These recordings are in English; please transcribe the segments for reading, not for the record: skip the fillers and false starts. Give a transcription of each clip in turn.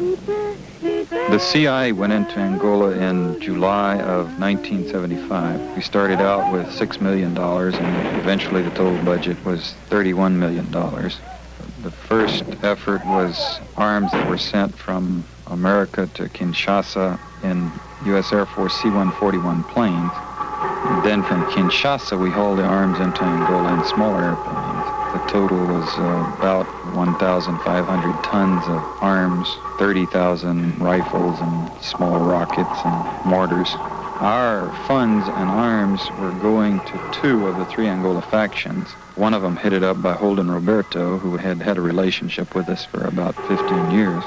The CIA went into Angola in July of 1975. We started out with $6 million, and eventually the total budget was $31 million. The first effort was arms that were sent from America to Kinshasa in U.S. Air Force C-141 planes. And then from Kinshasa, we hauled the arms into Angola in smaller airplanes. The total was about 1,500 tons of arms, 30,000 rifles and small rockets and mortars. Our funds and arms were going to two of the three Angola factions. One of them headed up by Holden Roberto, who had had a relationship with us for about 15 years,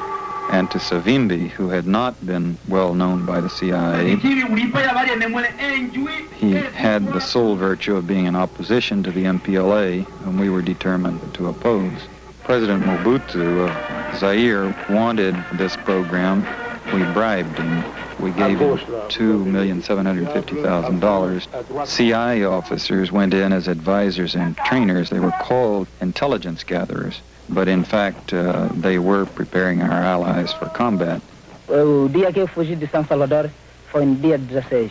and to Savimbi, who had not been well known by the CIA. He had the sole virtue of being in opposition to the MPLA, whom we were determined to oppose. President Mobutu of Zaire wanted this program. We bribed him. We gave him $2,750,000. CIA officers went in as advisors and trainers. They were called intelligence gatherers. But in fact, they were preparing our allies for combat.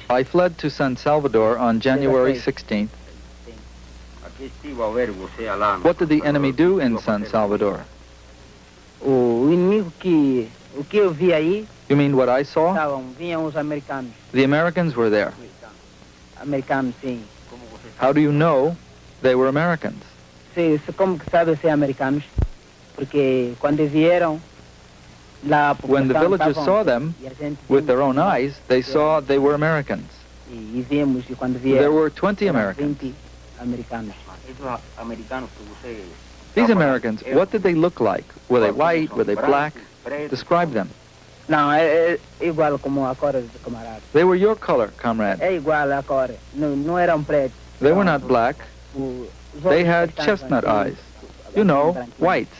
I fled to San Salvador on January 16th. What did the enemy do in San Salvador? You mean what I saw? The Americans were there. How do you know they were Americans? When the villagers saw them with their own eyes, they saw they were Americans. There were 20 Americans. These Americans, what did they look like? Were they white? Were they black? Describe them. They were your color, comrade. They were not black. They had chestnut eyes. You know, whites.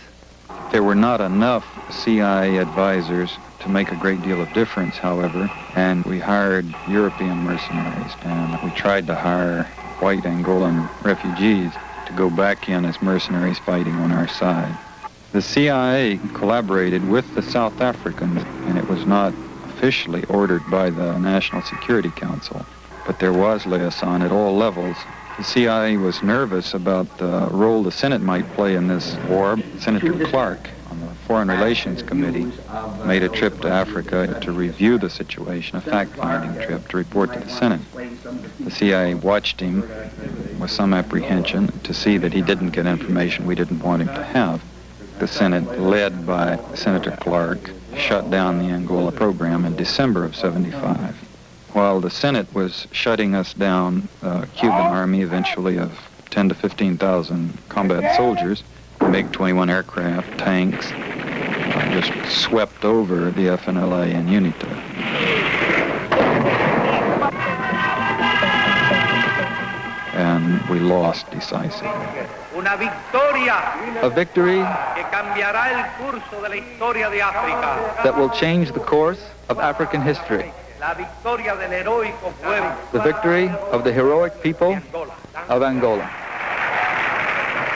There were not enough CIA advisors to make a great deal of difference, however, and we hired European mercenaries, and we tried to hire white Angolan refugees to go back in as mercenaries fighting on our side. The CIA collaborated with the South Africans, and it was not officially ordered by the National Security Council, but there was liaison at all levels. The CIA was nervous about the role the Senate might play in this war. Senator Clark on the Foreign Relations Committee made a trip to Africa to review the situation, a fact-finding trip to report to the Senate. The CIA watched him with some apprehension to see that he didn't get information we didn't want him to have. The Senate, led by Senator Clark, shut down the Angola program in December of '75. While the Senate was shutting us down, the Cuban army, eventually of 10 to 15,000 combat soldiers, MiG-21 aircraft, tanks, just swept over the FNLA and UNITA. And we lost decisively. A victory that will change the course of African history. The victory of the heroic people of Angola.